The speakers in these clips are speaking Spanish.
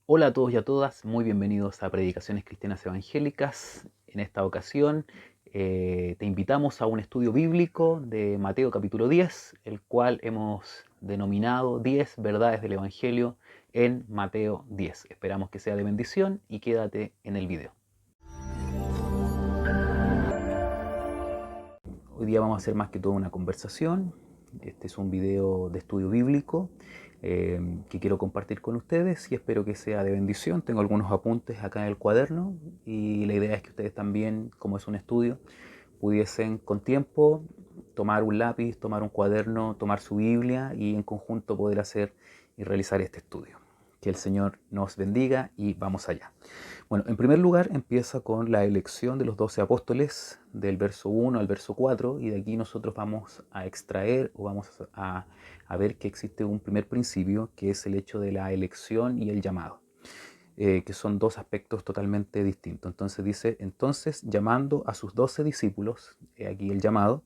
Hola a todos y a todas, muy bienvenidos a Predicaciones Cristianas Evangélicas. En esta ocasión te invitamos a un estudio bíblico de Mateo capítulo 10, el cual hemos denominado 10 verdades del Evangelio en Mateo 10. Esperamos que sea de bendición y quédate en el video. Hoy día vamos a hacer más que todo una conversación. Este es un video de estudio bíblico que quiero compartir con ustedes y espero que sea de bendición. Tengo algunos apuntes acá en el cuaderno y la idea es que ustedes también, como es un estudio, pudiesen con tiempo tomar un lápiz, tomar un cuaderno, tomar su Biblia y en conjunto poder hacer y realizar este estudio. Que el Señor nos bendiga y vamos allá. Bueno, en primer lugar empieza con la elección de los 12 apóstoles del verso 1 al verso 4 y de aquí nosotros vamos a extraer o vamos a ver que existe un primer principio que es el hecho de la elección y el llamado, que son dos aspectos totalmente distintos. Entonces dice, entonces llamando a sus 12 discípulos, aquí el llamado,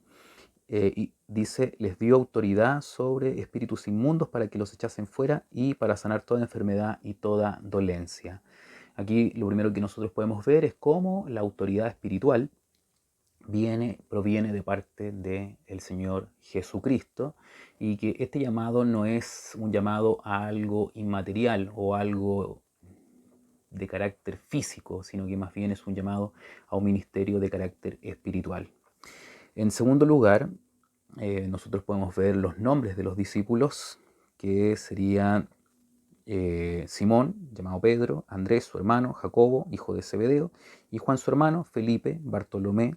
y dice, les dio autoridad sobre espíritus inmundos para que los echasen fuera y para sanar toda enfermedad y toda dolencia. Aquí lo primero que nosotros podemos ver es cómo la autoridad espiritual proviene de parte del Señor Jesucristo y que este llamado no es un llamado a algo inmaterial o algo de carácter físico, sino que más bien es un llamado a un ministerio de carácter espiritual. En segundo lugar, nosotros podemos ver los nombres de los discípulos, que serían Simón, llamado Pedro, Andrés, su hermano, Jacobo, hijo de Zebedeo, y Juan, su hermano, Felipe, Bartolomé,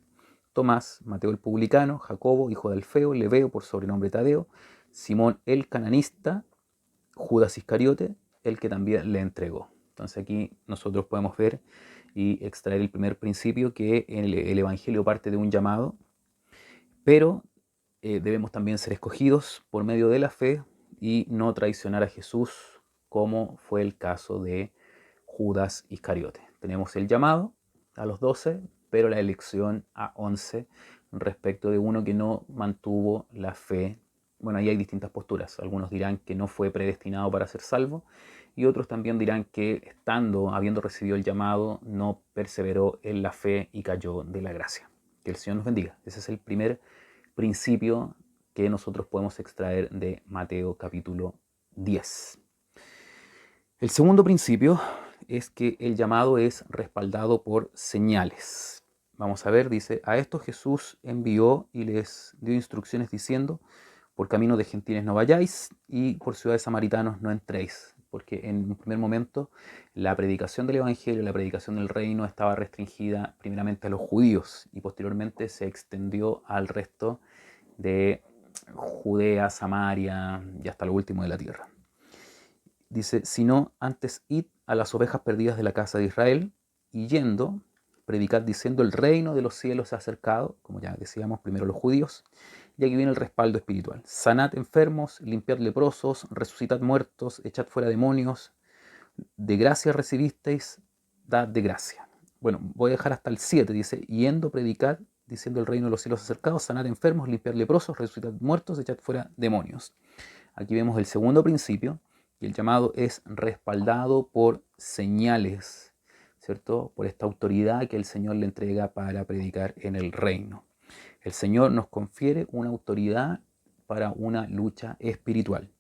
Tomás, Mateo el publicano, Jacobo, hijo de Alfeo, Lebeo, por sobrenombre Tadeo, Simón el cananista, Judas Iscariote, el que también le entregó. Entonces aquí nosotros podemos ver y extraer el primer principio, que el Evangelio parte de un llamado, pero debemos también ser escogidos por medio de la fe y no traicionar a Jesús, como fue el caso de Judas Iscariote. Tenemos el llamado a los 12, pero la elección a 11 respecto de uno que no mantuvo la fe. Bueno, ahí hay distintas posturas. Algunos dirán que no fue predestinado para ser salvo y otros también dirán que habiendo recibido el llamado, no perseveró en la fe y cayó de la gracia. Que el Señor nos bendiga. Ese es el primer principio que nosotros podemos extraer de Mateo capítulo 10. El segundo principio es que el llamado es respaldado por señales. Vamos a ver, dice, a esto Jesús envió y les dio instrucciones diciendo, por camino de gentiles no vayáis y por ciudades samaritanos no entréis, porque en un primer momento la predicación del Evangelio, la predicación del reino estaba restringida primeramente a los judíos y posteriormente se extendió al resto de Judea, Samaria y hasta lo último de la tierra. Dice, sino antes id a las ovejas perdidas de la casa de Israel y yendo, predicad diciendo el reino de los cielos se ha acercado, como ya decíamos, primero los judíos, y aquí viene el respaldo espiritual. Sanad enfermos, limpiad leprosos, resucitad muertos, echad fuera demonios, de gracia recibisteis, dad de gracia. Bueno, voy a dejar hasta el 7, dice, yendo, predicad diciendo el reino de los cielos acercados, sanad enfermos, limpiar leprosos, resucitar muertos, echad fuera demonios. Aquí vemos el segundo principio, y el llamado es respaldado por señales, ¿cierto? Por esta autoridad que el Señor le entrega para predicar en el reino. El Señor nos confiere una autoridad para una lucha espiritual.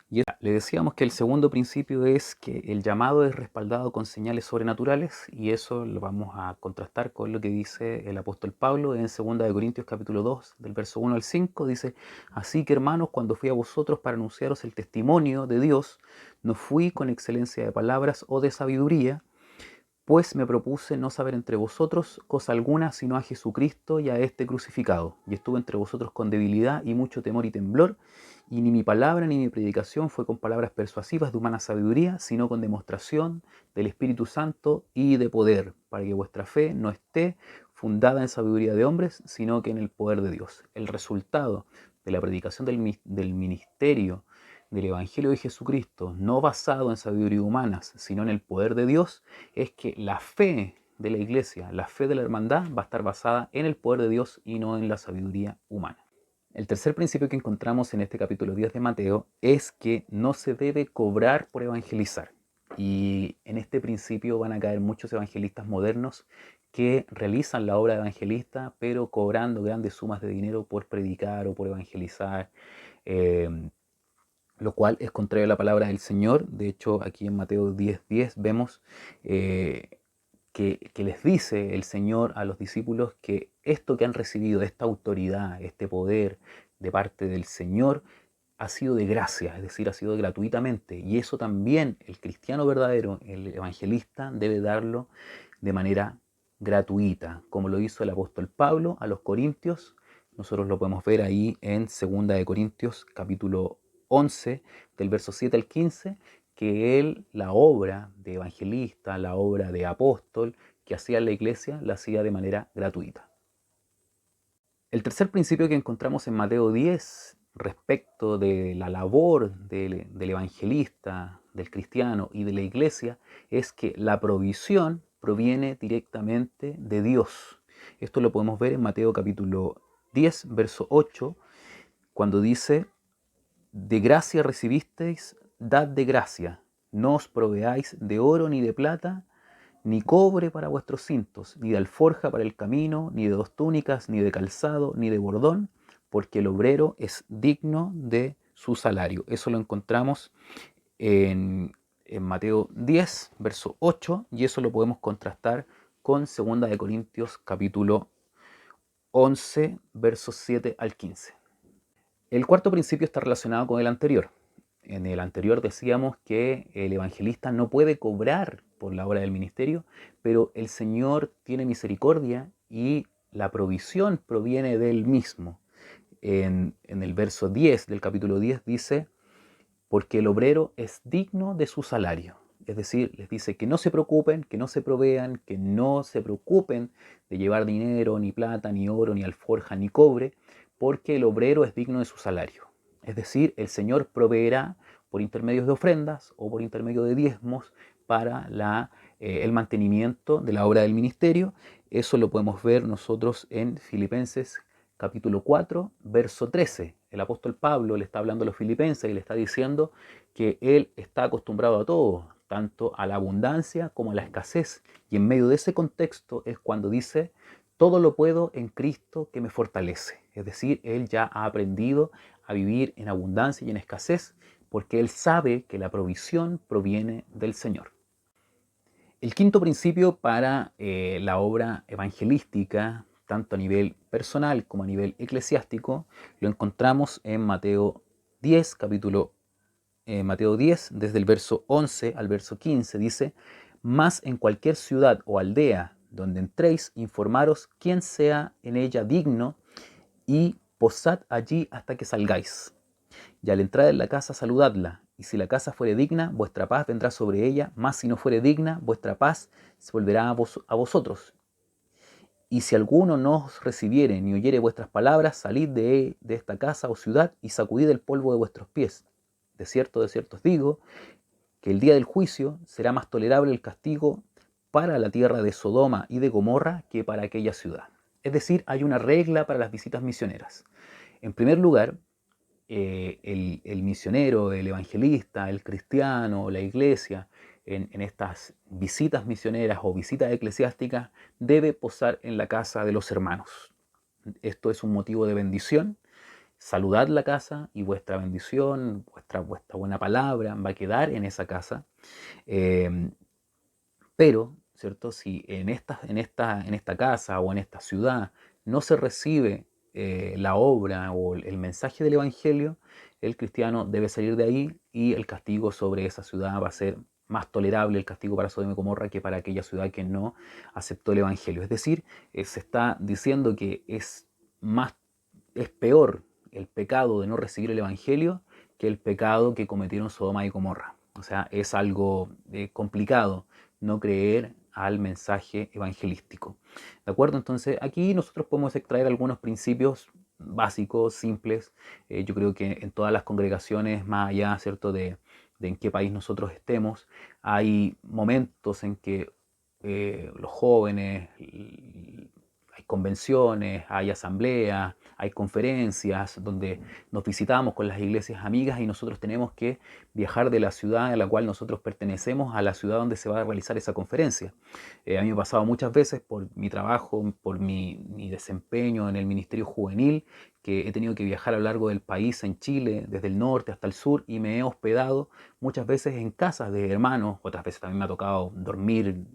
Y le decíamos que el segundo principio es que el llamado es respaldado con señales sobrenaturales y eso lo vamos a contrastar con lo que dice el apóstol Pablo en 2 Corintios capítulo 2 del verso 1 al 5. Dice, así que hermanos, cuando fui a vosotros para anunciaros el testimonio de Dios, no fui con excelencia de palabras o de sabiduría, pues me propuse no saber entre vosotros cosa alguna sino a Jesucristo y a este crucificado. Y estuve entre vosotros con debilidad y mucho temor y temblor, y ni mi palabra ni mi predicación fue con palabras persuasivas de humana sabiduría, sino con demostración del Espíritu Santo y de poder, para que vuestra fe no esté fundada en sabiduría de hombres, sino que en el poder de Dios. El resultado de la predicación del ministerio del Evangelio de Jesucristo, no basado en sabiduría humanas, sino en el poder de Dios, es que la fe de la iglesia, la fe de la hermandad, va a estar basada en el poder de Dios y no en la sabiduría humana. El tercer principio que encontramos en este capítulo 10 de Mateo es que no se debe cobrar por evangelizar. Y en este principio van a caer muchos evangelistas modernos que realizan la obra de evangelista, pero cobrando grandes sumas de dinero por predicar o por evangelizar, eh, lo cual es contrario a la palabra del Señor. De hecho, aquí en Mateo 10:10 vemos que les dice el Señor a los discípulos que esto que han recibido, esta autoridad, este poder de parte del Señor, ha sido de gracia, es decir, ha sido gratuitamente. Y eso también el cristiano verdadero, el evangelista, debe darlo de manera gratuita, como lo hizo el apóstol Pablo a los Corintios. Nosotros lo podemos ver ahí en 2 Corintios capítulo 11, del verso 7 al 15, que él, la obra de evangelista, la obra de apóstol que hacía en la iglesia, la hacía de manera gratuita. El tercer principio que encontramos en Mateo 10 respecto de la labor del evangelista, del cristiano y de la iglesia es que la provisión proviene directamente de Dios. Esto lo podemos ver en Mateo capítulo 10, verso 8, cuando dice: de gracia recibisteis, dad de gracia, no os proveáis de oro ni de plata, ni cobre para vuestros cintos, ni de alforja para el camino, ni de 2 túnicas, ni de calzado, ni de bordón, porque el obrero es digno de su salario. Eso lo encontramos en Mateo 10, verso 8, y eso lo podemos contrastar con 2 Corintios capítulo 11, versos 7 al 15. El cuarto principio está relacionado con el anterior. En el anterior decíamos que el evangelista no puede cobrar por la obra del ministerio, pero el Señor tiene misericordia y la provisión proviene de Él mismo. En el verso 10 del capítulo 10 dice: porque el obrero es digno de su salario. Es decir, les dice que no se preocupen, que no se provean, que no se preocupen de llevar dinero, ni plata, ni oro, ni alforja, ni cobre, porque el obrero es digno de su salario. Es decir, el Señor proveerá por intermedios de ofrendas o por intermedio de diezmos para el mantenimiento de la obra del ministerio. Eso lo podemos ver nosotros en Filipenses capítulo 4, verso 13. El apóstol Pablo le está hablando a los filipenses y le está diciendo que él está acostumbrado a todo, tanto a la abundancia como a la escasez. Y en medio de ese contexto es cuando dice: todo lo puedo en Cristo que me fortalece. Es decir, él ya ha aprendido a vivir en abundancia y en escasez porque él sabe que la provisión proviene del Señor. El quinto principio para la obra evangelística, tanto a nivel personal como a nivel eclesiástico, lo encontramos en Mateo 10, Mateo 10, desde el verso 11 al verso 15, dice: mas en cualquier ciudad o aldea donde entréis, informaros quién sea en ella digno, y posad allí hasta que salgáis. Y al entrar en la casa, saludadla. Y si la casa fuere digna, vuestra paz vendrá sobre ella, mas si no fuere digna, vuestra paz se volverá a vosotros. Y si alguno no os recibiere ni oyere vuestras palabras, salid de esta casa o ciudad y sacudid el polvo de vuestros pies. De cierto os digo, que el día del juicio será más tolerable el castigo para la tierra de Sodoma y de Gomorra que para aquella ciudad. Es decir, hay una regla para las visitas misioneras. En primer lugar, el misionero, el evangelista, el cristiano, la iglesia, en estas visitas misioneras o visitas eclesiásticas, debe posar en la casa de los hermanos. Esto es un motivo de bendición. Saludad la casa y vuestra bendición, vuestra buena palabra va a quedar en esa casa. Pero, ¿cierto? Si en esta casa o en esta ciudad no se recibe la obra o el mensaje del Evangelio, el cristiano debe salir de ahí y el castigo sobre esa ciudad va a ser más tolerable, el castigo para Sodoma y Gomorra, que para aquella ciudad que no aceptó el Evangelio. Es decir, se está diciendo que es peor el pecado de no recibir el Evangelio que el pecado que cometieron Sodoma y Gomorra. O sea, es algo complicado no creer al mensaje evangelístico. ¿De acuerdo? Entonces, aquí nosotros podemos extraer algunos principios básicos, simples. Yo creo que en todas las congregaciones, más allá, ¿cierto?, de en qué país nosotros estemos, hay momentos en que los jóvenes, hay hay convenciones, hay asambleas, hay conferencias donde nos visitamos con las iglesias amigas y nosotros tenemos que viajar de la ciudad a la cual nosotros pertenecemos a la ciudad donde se va a realizar esa conferencia. A mí me ha pasado muchas veces por mi trabajo, por mi desempeño en el Ministerio Juvenil, que he tenido que viajar a lo largo del país, en Chile, desde el norte hasta el sur, y me he hospedado muchas veces en casas de hermanos, otras veces también me ha tocado dormir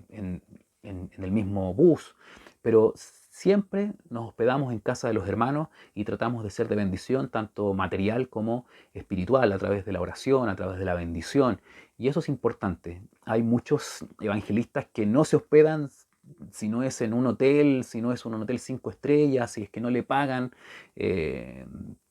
en el mismo bus, pero siempre nos hospedamos en casa de los hermanos y tratamos de ser de bendición, tanto material como espiritual, a través de la oración, a través de la bendición. Y eso es importante. Hay muchos evangelistas que no se hospedan si no es en un hotel, si no es un hotel 5 estrellas, si es que no le pagan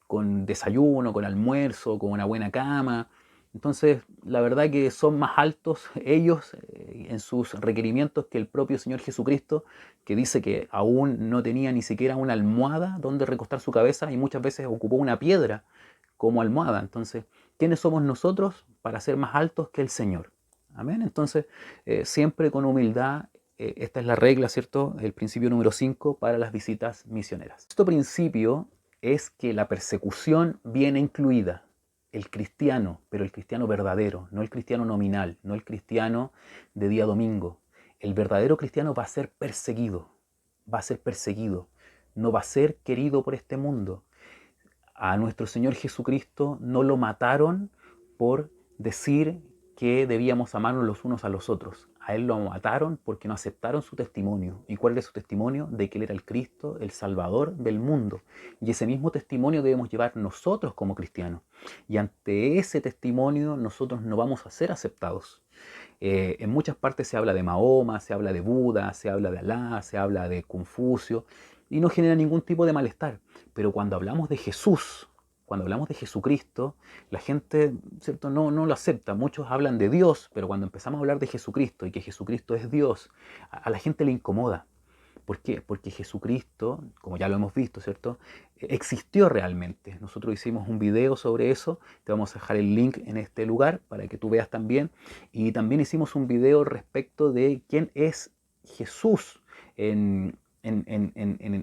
con desayuno, con almuerzo, con una buena cama. Entonces, la verdad que son más altos ellos en sus requerimientos que el propio Señor Jesucristo, que dice que aún no tenía ni siquiera una almohada donde recostar su cabeza y muchas veces ocupó una piedra como almohada. Entonces, ¿quiénes somos nosotros para ser más altos que el Señor? Amén. Entonces, siempre con humildad, esta es la regla, ¿cierto? El principio número 5 para las visitas misioneras. Este principio es que la persecución viene incluida. El cristiano, pero el cristiano verdadero, no el cristiano nominal, no el cristiano de día domingo. El verdadero cristiano va a ser perseguido, no va a ser querido por este mundo. A nuestro Señor Jesucristo no lo mataron por decir que debíamos amarnos los unos a los otros. A Él lo mataron porque no aceptaron su testimonio. ¿Y cuál era su testimonio? De que Él era el Cristo, el Salvador del mundo. Y ese mismo testimonio debemos llevar nosotros como cristianos. Y ante ese testimonio nosotros no vamos a ser aceptados. En muchas partes se habla de Mahoma, se habla de Buda, se habla de Alá, se habla de Confucio, y no genera ningún tipo de malestar. Pero cuando hablamos de Jesús, cuando hablamos de Jesucristo, la gente, ¿cierto? No lo acepta. Muchos hablan de Dios, pero cuando empezamos a hablar de Jesucristo y que Jesucristo es Dios, a la gente le incomoda. ¿Por qué? Porque Jesucristo, como ya lo hemos visto, ¿cierto? Existió realmente. Nosotros hicimos un video sobre eso, te vamos a dejar el link en este lugar para que tú veas también. Y también hicimos un video respecto de quién es Jesús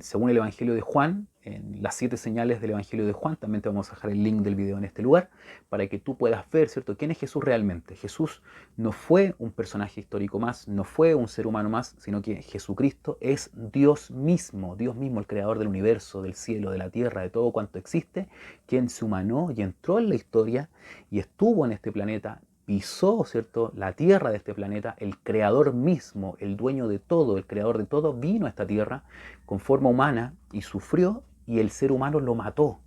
según el Evangelio de Juan, en las 7 señales del Evangelio de Juan. También te vamos a dejar el link del video en este lugar para que tú puedas ver, ¿cierto?, quién es Jesús realmente. Jesús no fue un personaje histórico más, no fue un ser humano más, sino que Jesucristo es Dios mismo, el creador del universo, del cielo, de la tierra, de todo cuanto existe, quien se humanó y entró en la historia y estuvo en este planeta, pisó, ¿cierto?, la tierra de este planeta. El creador mismo, el dueño de todo, el creador de todo, vino a esta tierra con forma humana y sufrió, y el ser humano lo mató.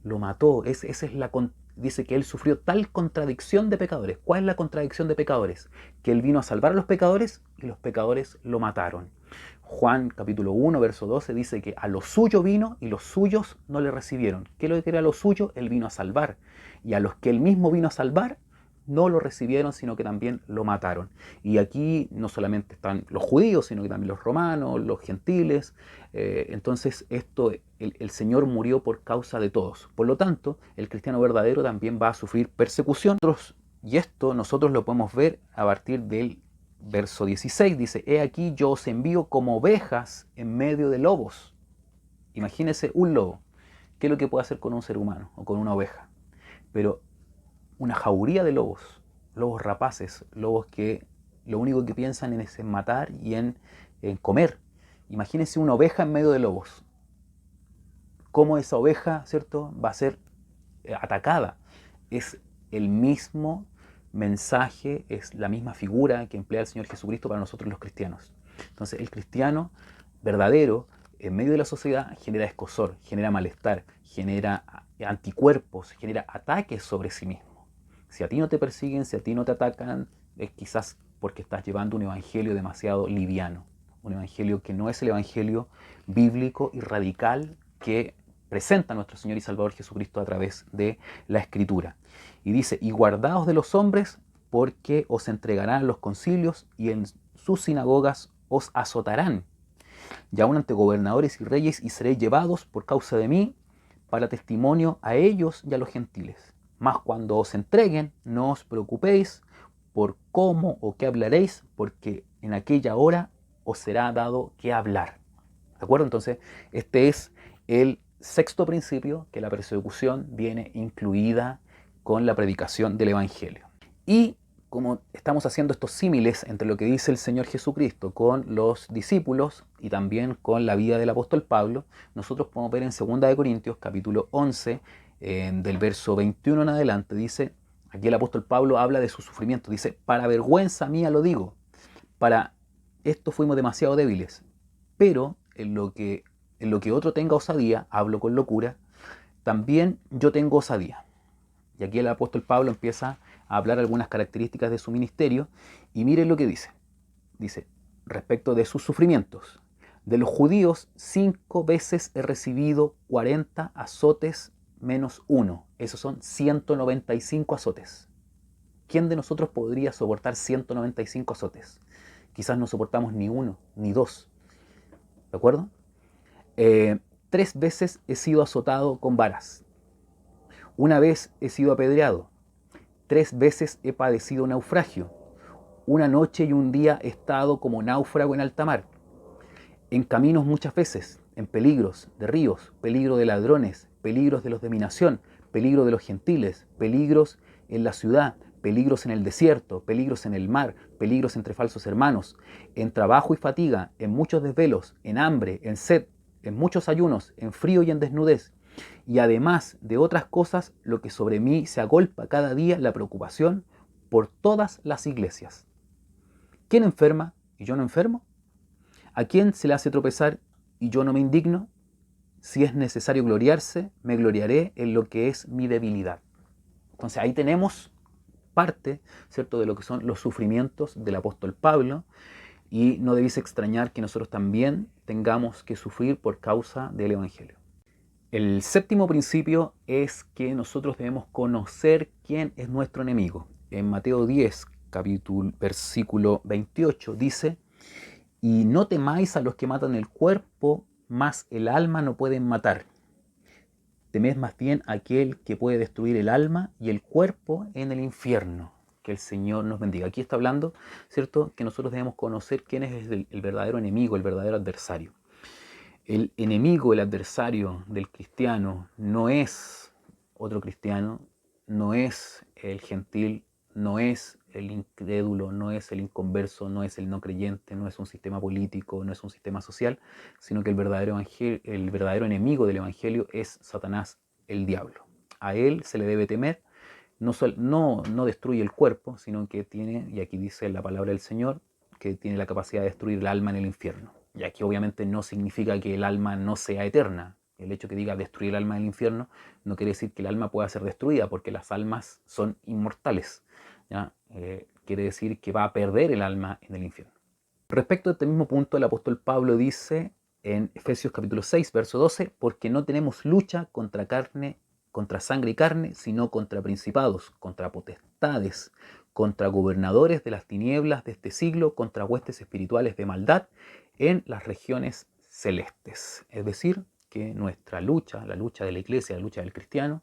Lo mató. Dice que él sufrió tal contradicción de pecadores. ¿Cuál es la contradicción de pecadores? Que él vino a salvar a los pecadores y los pecadores lo mataron. Juan capítulo 1, verso 12 dice que a lo suyo vino y los suyos no le recibieron. ¿Qué es lo que era lo suyo? Él vino a salvar. Y a los que él mismo vino a salvar, no lo recibieron, sino que también lo mataron. Y aquí no solamente están los judíos, sino que también los romanos, los gentiles. Entonces el Señor murió por causa de todos. Por lo tanto, el cristiano verdadero también va a sufrir persecución. Y esto nosotros lo podemos ver a partir del verso 16. Dice: he aquí yo os envío como ovejas en medio de lobos. Imagínense un lobo. ¿Qué es lo que puede hacer con un ser humano o con una oveja? Pero una jauría de lobos, lobos rapaces, lobos que lo único que piensan es en matar y en comer. Imagínense una oveja en medio de lobos. ¿Cómo esa oveja, ¿cierto?, va a ser atacada? Es el mismo mensaje, es la misma figura que emplea el Señor Jesucristo para nosotros los cristianos. Entonces, el cristiano verdadero, en medio de la sociedad, genera escozor, genera malestar, genera anticuerpos, genera ataques sobre sí mismo. Si a ti no te persiguen, si a ti no te atacan, es quizás porque estás llevando un evangelio demasiado liviano, un evangelio que no es el evangelio bíblico y radical que presenta nuestro Señor y Salvador Jesucristo a través de la Escritura. Y dice: y guardaos de los hombres, porque os entregarán a los concilios y en sus sinagogas os azotarán, y aun ante gobernadores y reyes, y seréis llevados por causa de mí para testimonio a ellos y a los gentiles. Mas cuando os entreguen, no os preocupéis por cómo o qué hablaréis, porque en aquella hora os será dado qué hablar. ¿De acuerdo? Entonces, este es el sexto principio, que la persecución viene incluida con la predicación del Evangelio. Y como estamos haciendo estos símiles entre lo que dice el Señor Jesucristo con los discípulos y también con la vida del apóstol Pablo, nosotros podemos ver en 2 Corintios capítulo 11, del verso 21 en adelante, dice, aquí el apóstol Pablo habla de su sufrimiento, dice, para vergüenza mía lo digo, para esto fuimos demasiado débiles, pero en lo que otro tenga osadía, hablo con locura, también yo tengo osadía. Y aquí el apóstol Pablo empieza a hablar algunas características de su ministerio y miren lo que dice. Dice, respecto de sus sufrimientos, de los judíos 5 veces he recibido 40 azotes menos uno. Esos son 195 azotes. ¿Quién de nosotros podría soportar 195 azotes? Quizás no soportamos ni uno, ni dos. ¿De acuerdo? 3 veces he sido azotado con varas. Una vez he sido apedreado. 3 veces he padecido naufragio. Una noche y un día he estado como náufrago en alta mar. En caminos muchas veces, en peligros de ríos, peligro de ladrones, peligros de los de mi nación, peligro de los gentiles, peligros en la ciudad, peligros en el desierto, peligros en el mar, peligros entre falsos hermanos, en trabajo y fatiga, en muchos desvelos, en hambre, en sed, en muchos ayunos, en frío y en desnudez. Y además de otras cosas, lo que sobre mí se agolpa cada día la preocupación por todas las iglesias. ¿Quién enferma y yo no enfermo? ¿A quién se le hace tropezar y yo no me indigno? Si es necesario gloriarse, me gloriaré en lo que es mi debilidad. Entonces ahí tenemos parte, ¿cierto?, de lo que son los sufrimientos del apóstol Pablo, y no debéis extrañar que nosotros también tengamos que sufrir por causa del Evangelio. El séptimo principio es que nosotros debemos conocer quién es nuestro enemigo. En Mateo 10, versículo 28, dice, y no temáis a los que matan el cuerpo, mas el alma no pueden matar. Temed más bien a aquel que puede destruir el alma y el cuerpo en el infierno. Que el Señor nos bendiga. Aquí está hablando, ¿cierto?, que nosotros debemos conocer quién es el verdadero enemigo, el verdadero adversario. El enemigo, el adversario del cristiano no es otro cristiano, no es el gentil, no es el incrédulo, no es el inconverso, no es el no creyente, no es un sistema político, no es un sistema social, sino que el verdadero enemigo del Evangelio es Satanás, el diablo. A él se le debe temer, no destruye el cuerpo, sino que tiene, y aquí dice la palabra del Señor, que tiene la capacidad de destruir el alma en el infierno. Y aquí obviamente no significa que el alma no sea eterna. El hecho que diga destruir el alma en el infierno no quiere decir que el alma pueda ser destruida, porque las almas son inmortales. Quiere decir que va a perder el alma en el infierno. Respecto a este mismo punto, el apóstol Pablo dice en Efesios capítulo 6, verso 12, porque no tenemos lucha contra sangre y carne, sino contra principados, contra potestades, contra gobernadores de las tinieblas de este siglo, contra huestes espirituales de maldad en las regiones celestes. Es decir, que nuestra lucha, la lucha de la iglesia, la lucha del cristiano,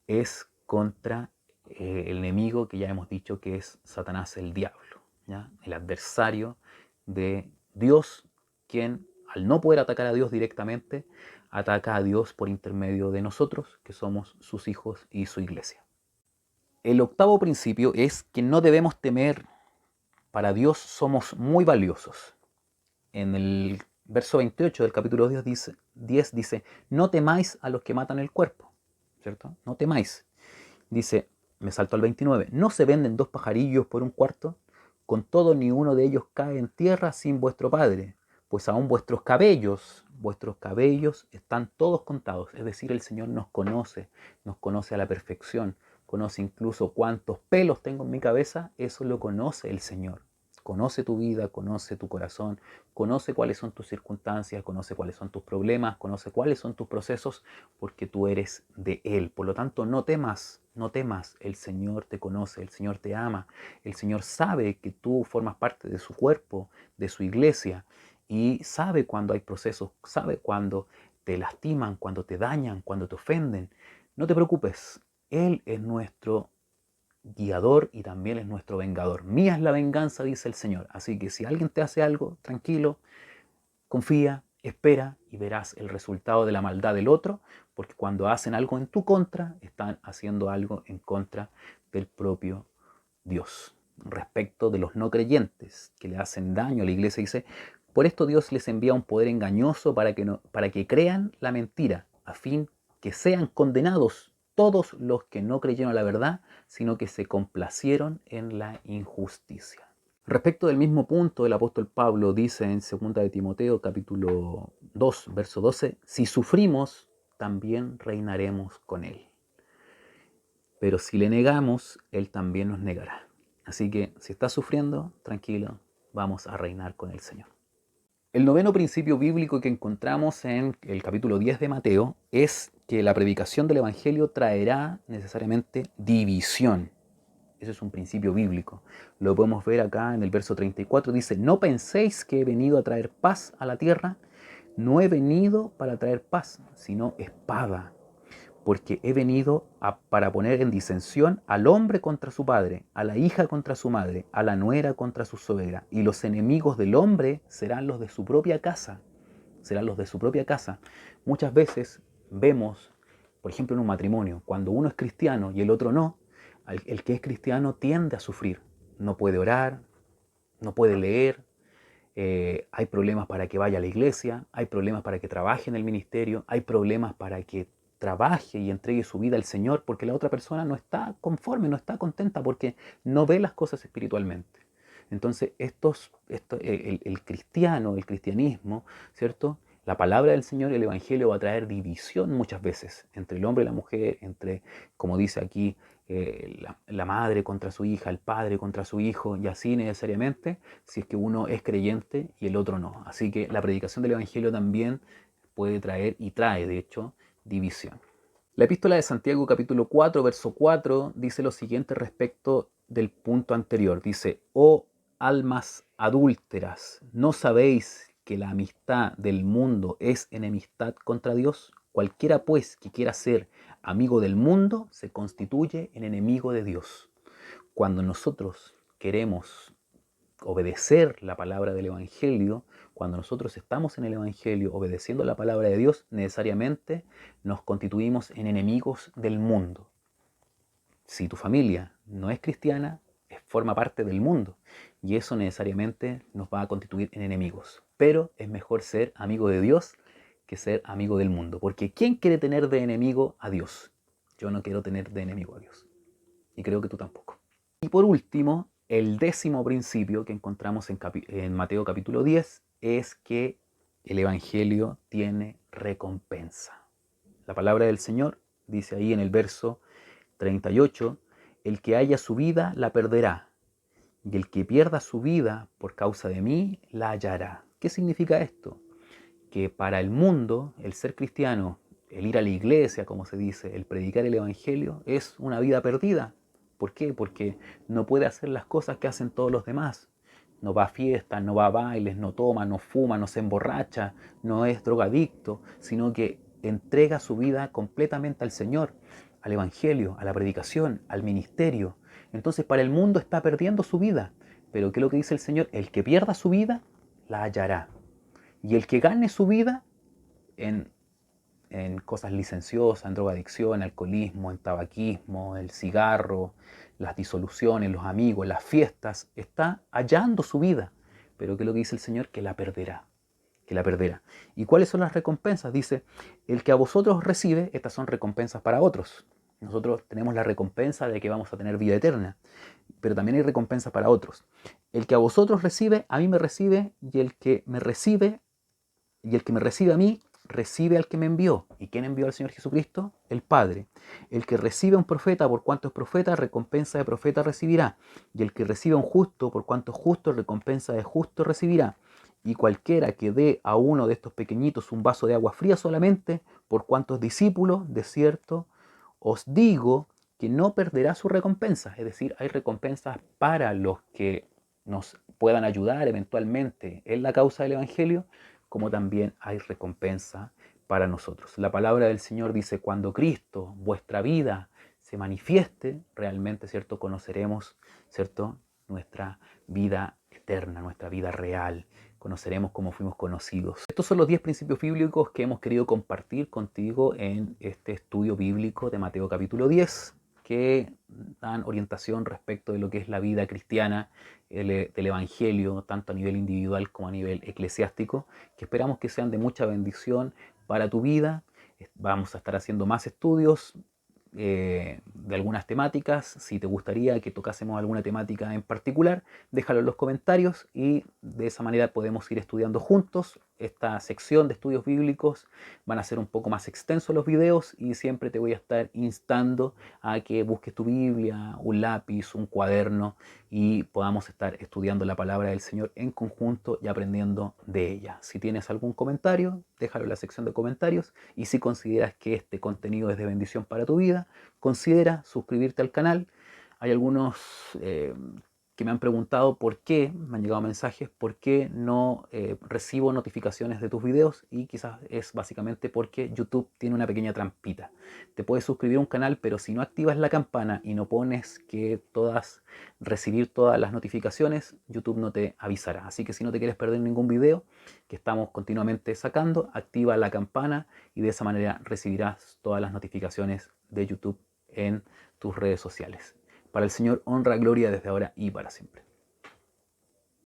es contra el enemigo que ya hemos dicho que es Satanás, el diablo, ¿ya? El adversario de Dios, quien al no poder atacar a Dios directamente, ataca a Dios por intermedio de nosotros, que somos sus hijos y su iglesia. El octavo principio es que no debemos temer. Para Dios somos muy valiosos. En el verso 28 del capítulo 10 dice, no temáis a los que matan el cuerpo, ¿cierto? No temáis. Dice, me salto al 29, ¿no se venden 2 pajarillos por un cuarto? Con todo ni uno de ellos cae en tierra sin vuestro Padre, pues aún vuestros cabellos están todos contados. Es decir, el Señor nos conoce a la perfección, conoce incluso cuántos pelos tengo en mi cabeza, eso lo conoce el Señor. Conoce tu vida, conoce tu corazón, conoce cuáles son tus circunstancias, conoce cuáles son tus problemas, conoce cuáles son tus procesos, porque tú eres de Él. Por lo tanto, no temas, no temas. El Señor te conoce, el Señor te ama, el Señor sabe que tú formas parte de su cuerpo, de su iglesia, y sabe cuando hay procesos, sabe cuando te lastiman, cuando te dañan, cuando te ofenden. No te preocupes, Él es nuestro guiador y también es nuestro vengador. Mía es la venganza, dice el Señor. Así que si alguien te hace algo, tranquilo, confía Espera y verás el resultado de la maldad del otro, porque cuando hacen algo en tu contra, están haciendo algo en contra del propio Dios. Respecto de los no creyentes que le hacen daño a la iglesia, dice, por esto Dios les envía un poder engañoso para que crean la mentira, a fin que sean condenados todos los que no creyeron la verdad, sino que se complacieron en la injusticia. Respecto del mismo punto, el apóstol Pablo dice en 2 de Timoteo capítulo 2, verso 12, si sufrimos, también reinaremos con él. Pero si le negamos, él también nos negará. Así que si estás sufriendo, tranquilo, vamos a reinar con el Señor. El noveno principio bíblico que encontramos en el capítulo 10 de Mateo es que la predicación del Evangelio traerá necesariamente división. Ese es un principio bíblico. Lo podemos ver acá en el verso 34. Dice, no penséis que he venido a traer paz a la tierra. No he venido para traer paz, sino espada. Porque he venido para poner en disensión al hombre contra su padre, a la hija contra su madre, a la nuera contra su suegra. Y los enemigos del hombre serán los de su propia casa. Serán los de su propia casa. Muchas veces vemos, por ejemplo en un matrimonio, cuando uno es cristiano y el otro no, el que es cristiano tiende a sufrir. No puede orar, no puede leer, hay problemas para que vaya a la iglesia, hay problemas para que trabaje en el ministerio, hay problemas para que trabaje y entregue su vida al Señor, porque la otra persona no está conforme, no está contenta, porque no ve las cosas espiritualmente. Entonces, el cristiano, el cristianismo, ¿cierto? La palabra del Señor, el Evangelio va a traer división muchas veces entre el hombre y la mujer, entre, como dice aquí, la madre contra su hija, el padre contra su hijo, y así necesariamente, si es que uno es creyente y el otro no. Así que la predicación del Evangelio también puede traer, y trae de hecho, división. La epístola de Santiago capítulo 4, verso 4, dice lo siguiente respecto del punto anterior. Dice, oh almas adúlteras, ¿no sabéis que la amistad del mundo es enemistad contra Dios? Cualquiera pues que quiera ser amigo del mundo se constituye en enemigo de Dios. Cuando nosotros queremos obedecer la palabra del Evangelio, cuando nosotros estamos en el Evangelio obedeciendo la palabra de Dios, necesariamente nos constituimos en enemigos del mundo. Si tu familia no es cristiana, forma parte del mundo y eso necesariamente nos va a constituir en enemigos. Pero es mejor ser amigo de Dios que ser amigo del mundo, porque ¿quién quiere tener de enemigo a Dios? Yo no quiero tener de enemigo a Dios y creo que tú tampoco. Y por último, el 10º principio que encontramos en Mateo capítulo 10 es que el Evangelio tiene recompensa. La palabra del Señor dice ahí en el verso 38, el que haya su vida la perderá, y el que pierda su vida por causa de mí la hallará. ¿Qué significa esto? Que para el mundo, el ser cristiano, el ir a la iglesia, como se dice, el predicar el Evangelio, es una vida perdida. ¿Por qué? Porque no puede hacer las cosas que hacen todos los demás. No va a fiestas, no va a bailes, no toma, no fuma, no se emborracha, no es drogadicto, sino que entrega su vida completamente al Señor, al Evangelio, a la predicación, al ministerio. Entonces para el mundo está perdiendo su vida. Pero ¿qué es lo que dice el Señor? El que pierda su vida, la hallará. Y el que gane su vida en cosas licenciosas, en drogadicción, alcoholismo, en tabaquismo, el cigarro, las disoluciones, los amigos, las fiestas, está hallando su vida. Pero ¿qué es lo que dice el Señor? Que la perderá. Que la perderá. ¿Y cuáles son las recompensas? Dice, el que a vosotros recibe, estas son recompensas para otros. Nosotros tenemos la recompensa de que vamos a tener vida eterna, pero también hay recompensa para otros. El que a vosotros recibe, a mí me recibe, y el que me recibe a mí, recibe al que me envió. ¿Y quién envió al Señor Jesucristo? El Padre. El que recibe a un profeta por cuanto es profeta, recompensa de profeta recibirá. Y el que recibe a un justo por cuanto es justo, recompensa de justo recibirá. Y cualquiera que dé a uno de estos pequeñitos un vaso de agua fría solamente, por cuanto es discípulo, de cierto, os digo que no perderá su recompensa. Es decir, hay recompensas para los que nos puedan ayudar eventualmente en la causa del Evangelio, como también hay recompensa para nosotros. La palabra del Señor dice, cuando Cristo, vuestra vida, se manifieste, realmente, ¿cierto?, conoceremos, ¿cierto?, nuestra vida eterna, nuestra vida real, conoceremos como fuimos conocidos. Estos son los 10 principios bíblicos que hemos querido compartir contigo en este estudio bíblico de Mateo capítulo 10, que dan orientación respecto de lo que es la vida cristiana, del Evangelio, tanto a nivel individual como a nivel eclesiástico, que esperamos que sean de mucha bendición para tu vida. Vamos a estar haciendo más estudios de algunas temáticas. Si te gustaría que tocásemos alguna temática en particular, déjalo en los comentarios y de esa manera podemos ir estudiando juntos. Esta sección de estudios bíblicos van a ser un poco más extensos los videos y siempre te voy a estar instando a que busques tu Biblia, un lápiz, un cuaderno y podamos estar estudiando la palabra del Señor en conjunto y aprendiendo de ella. Si tienes algún comentario, déjalo en la sección de comentarios y si consideras que este contenido es de bendición para tu vida, considera suscribirte al canal. Hay algunos que me han preguntado por qué, me han llegado mensajes, por qué no recibo notificaciones de tus videos y quizás es básicamente porque YouTube tiene una pequeña trampita. Te puedes suscribir a un canal, pero si no activas la campana y no pones que recibir todas las notificaciones, YouTube no te avisará. Así que si no te quieres perder ningún video que estamos continuamente sacando, activa la campana y de esa manera recibirás todas las notificaciones de YouTube en tus redes sociales. Para el Señor honra, gloria desde ahora y para siempre.